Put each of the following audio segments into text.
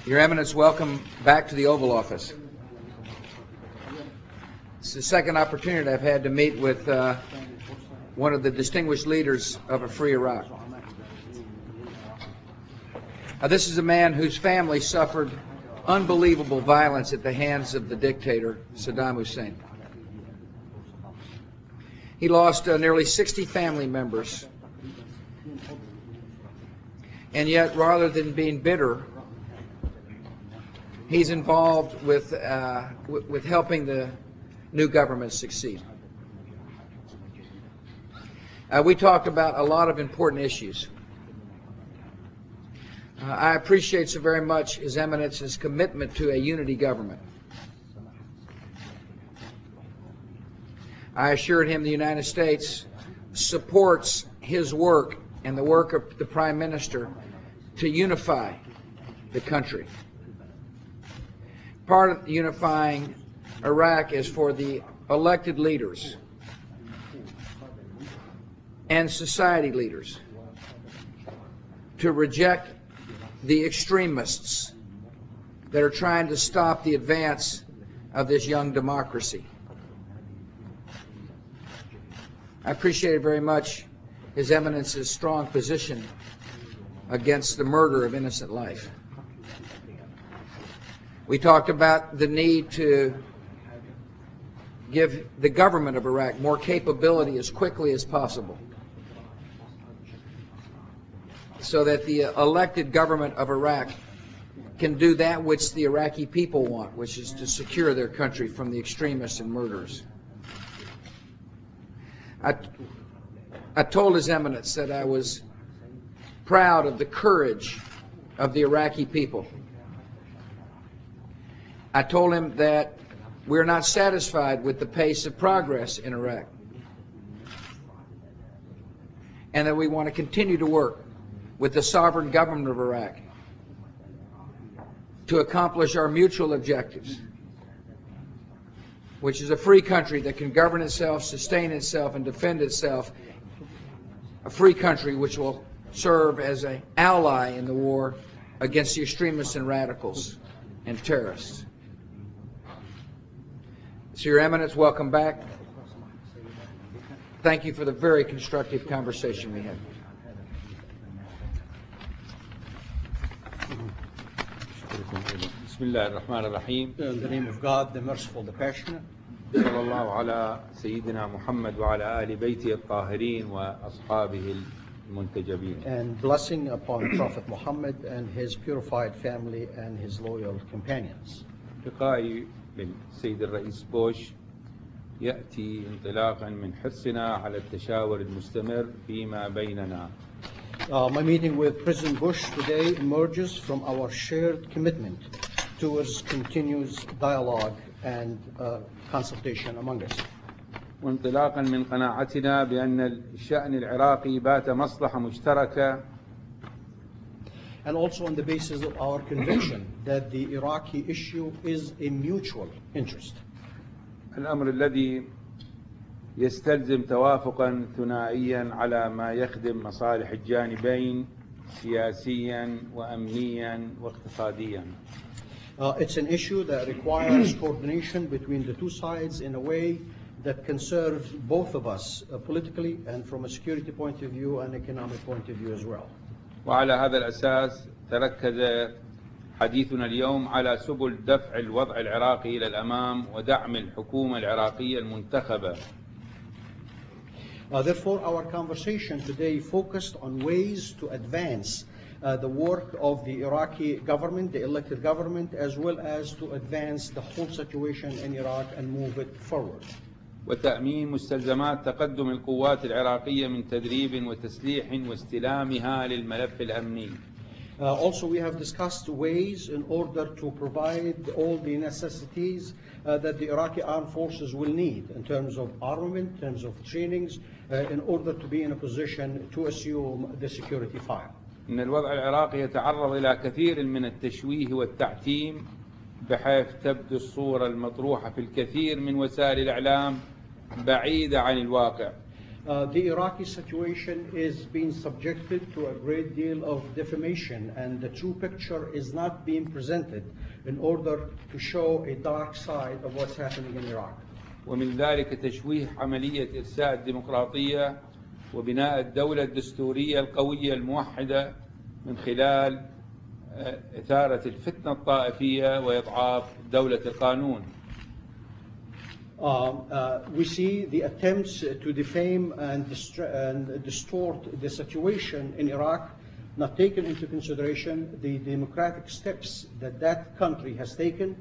Your Eminence, welcome back to the Oval Office. It's the second opportunity I've had to meet with one of the distinguished leaders of a free Iraq. This is a man whose family suffered unbelievable violence at the hands of the dictator, Saddam Hussein. He lost nearly 60 family members. And yet, rather than being bitter, he's involved with helping the new government succeed. We talked about a lot of important issues. I appreciate so very much His Eminence's commitment to a unity government. I assured him the United States supports his work and the work of the Prime Minister to unify the country. Part of unifying Iraq is for the elected leaders and society leaders to reject the extremists that are trying to stop the advance of this young democracy. I appreciate very much His Eminence's strong position against the murder of innocent life. We talked about the need to give the government of Iraq more capability as quickly as possible, so that the elected government of Iraq can do that which the Iraqi people want, which is to secure their country from the extremists and murderers. I told His Eminence that I was proud of the courage of the Iraqi people. I told him that we're not satisfied with the pace of progress in Iraq, and that we want to continue to work with the sovereign government of Iraq to accomplish our mutual objectives, which is a free country that can govern itself, sustain itself, and defend itself, a free country which will serve as an ally in the war against the extremists and radicals and terrorists. So, Your Eminence, welcome back. Thank you for the very constructive conversation we had. Bismillah ar-Rahman ar-Rahim. In the name of God, the merciful, the passionate. صلى الله على سيدنا محمد وعلى آل بيته الطاهرين وأصحابه المنتجبين. And blessing upon Prophet Muhammad and his purified family and his loyal companions. لقائي بالسيد الرئيس بوش يأتي انطلاقا من حرصنا على التشاور المستمر فيما بيننا. My meeting with President Bush today emerges from our shared commitment towards continuous dialogue and consultation among us. وانطلاقا من قناعتنا بأن الشأن العراقي بات مصلحة مشتركة. And also on the basis of our conviction that the Iraqi issue is a mutual interest. الأمر الذي يستلزم توافقا ثنائيا على ما يخدم مصالح الجانبين سياسيا وأمنيا واقتصاديا. It's an issue that requires coordination between the two sides in a way that can serve both of us politically and from a security point of view and economic point of view as well. وعلى هذا الأساس تركز حديثنا اليوم على سبل دفع الوضع العراقي إلى الأمام ودعم الحكومة العراقية المنتخبة. Therefore, our conversation today focused on ways to advance the work of the Iraqi government, the elected government, as well as to advance the whole situation in Iraq and move it forward. وتأمين مستلزمات تقدم القوات العراقية من تدريب وتسليح واستلامها للملف الأمني. Also, we have discussed ways in order to provide all the necessities that the Iraqi armed forces will need in terms of armament, in terms of trainings, in order to be in a position to assume the security file. إن الوضع العراقي يتعرض إلى كثير من التشويه والتعتيم بحيث تبدو الصورة المطروحة في الكثير من وسائل الإعلام بعيدة عن الواقع. The Iraqi situation is being subjected to a great deal of defamation, and the true picture is not being presented in order to show a dark side of what's happening in Iraq. ومن ذلك تشويه عملية إرساء الديمقراطية وبناء الدولة الدستورية القوية الموحدة من خلال إثارة الفتنة الطائفية وإضعاف دولة القانون. We see the attempts to defame and distort the situation in Iraq, not taking into consideration the democratic steps that that country has taken,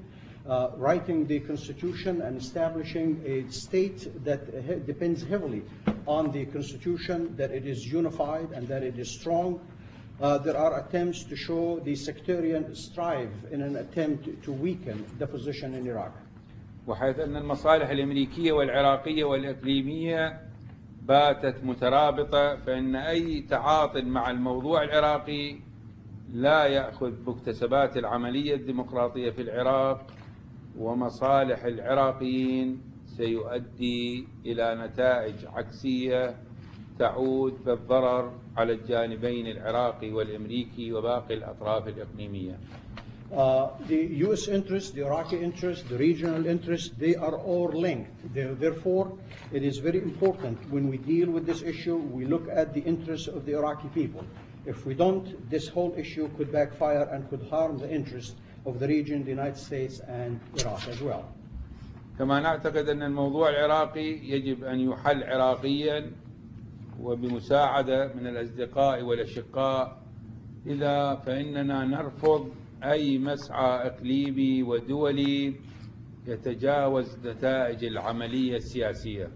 writing the constitution and establishing a state that depends heavily on the constitution, that it is unified and that it is strong. There are attempts to show the sectarian strive in an attempt to weaken the position in Iraq. وحيث أن المصالح الأمريكية والعراقية والإقليمية باتت مترابطة، فإن أي تعاط مع الموضوع العراقي لا يأخذ مكتسبات العملية الديمقراطية في العراق ومصالح العراقيين سيؤدي إلى نتائج عكسية تعود بالضرر على الجانبين العراقي والأمريكي وباقي الأطراف الإقليمية. The U.S. interest, the Iraqi interest, the regional interest, they are all linked. Therefore, it is very important when we deal with this issue, we look at the interests of the Iraqi people. If we don't, this whole issue could backfire and could harm the interests of the region, the United States, and Iraq as well. كما نعتقد أن الموضوع العراقي يجب أن يحل عراقيا وبمساعدة من الأصدقاء والأشقاء، إذا فإننا نرفض أي مسعى إقليمي ودولي يتجاوز نتائج العملية السياسية.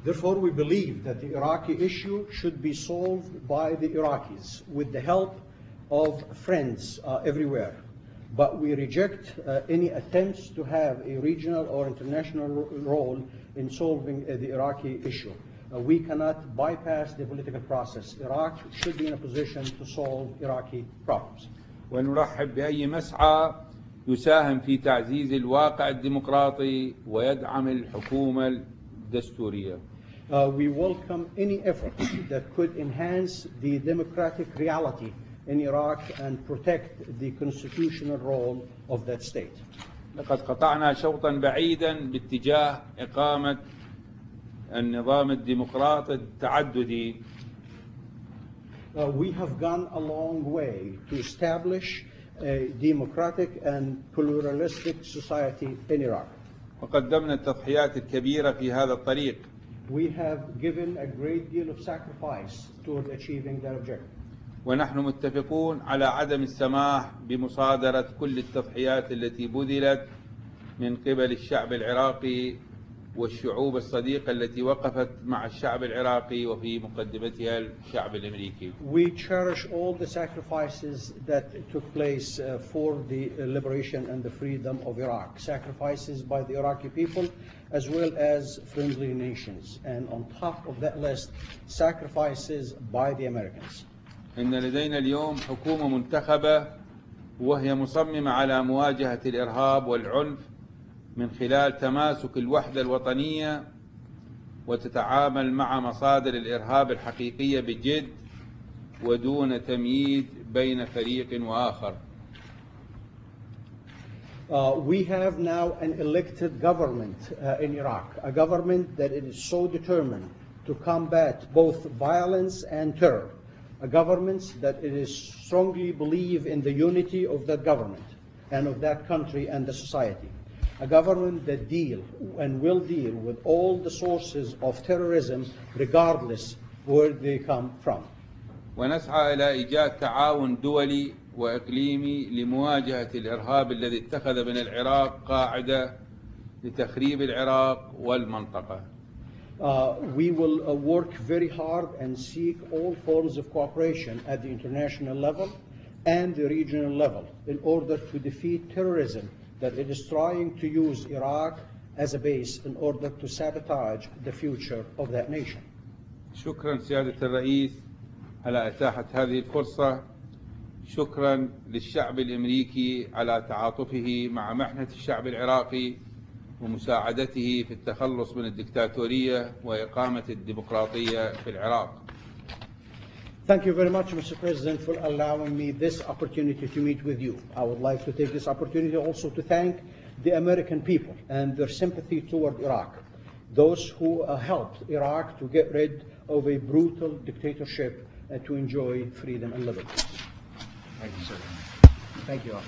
Therefore, we believe that the Iraqi issue should be solved by the Iraqis with the help of friends everywhere. But we reject any attempts to have a regional or international role in solving the Iraqi issue. We cannot bypass the political process. Iraq should be in a position to solve Iraqi problems. ونرحب بأي مسعى يساهم في تعزيز الواقع الديمقراطي ويدعم الحكومة الدستورية. We welcome any effort that could enhance the democratic reality in Iraq and protect the constitutional role of that state. لقد قطعنا شوطا بعيدا باتجاه إقامة النظام الديمقراطي التعددي. We have gone a long way to establish a democratic and pluralistic society in Iraq. وقدمنا التضحيات الكبيرة في هذا الطريق. We have given a great deal of sacrifice toward achieving that objective. ونحن متفقون على عدم السماح بمصادرة كل التضحيات التي بذلت من قبل الشعب العراقي والشعوب الصديقة التي وقفت مع الشعب العراقي وفي مقدمتها الشعب الأمريكي. We cherish all the sacrifices that took place for the liberation and the freedom of Iraq. Sacrifices by the Iraqi people as well as friendly nations. And on top of that list, sacrifices by the Americans. إن لدينا اليوم حكومة منتخبة وهي مصممة على مواجهة الإرهاب والعنف من خلال تماسك الوحدة الوطنية وتتعامل مع مصادر الإرهاب الحقيقية بجد ودون تمييز بين فريق وآخر. We have now an elected government in Iraq, a government that is so determined to combat both violence and terror, a government that it is strongly believe in the unity of that government and of that country and the society. A government that deal and will deal with all the sources of terrorism regardless where they come from. ونسعى إلى إيجاد تعاون دولي وإقليمي لمواجهة الإرهاب الذي اتخذ من العراق قاعدة لتخريب العراق والمنطقة. We will work very hard and seek all forms of cooperation at the international level and the regional level in order to defeat terrorism that it is trying to use Iraq as a base in order to sabotage the future of that nation. شكرا سيادة الرئيس على إتاحة هذه الفرصة. شكرا للشعب الأمريكي على تعاطفه مع محنة الشعب العراقي ومساعدته في التخلص من الدكتاتورية وإقامة الديمقراطية في العراق. Thank you very much, Mr. President, for allowing me this opportunity to meet with you. I would like to take this opportunity also to thank the American people and their sympathy toward Iraq, those who helped Iraq to get rid of a brutal dictatorship and to enjoy freedom and liberty. Thank you, sir. Thank you all.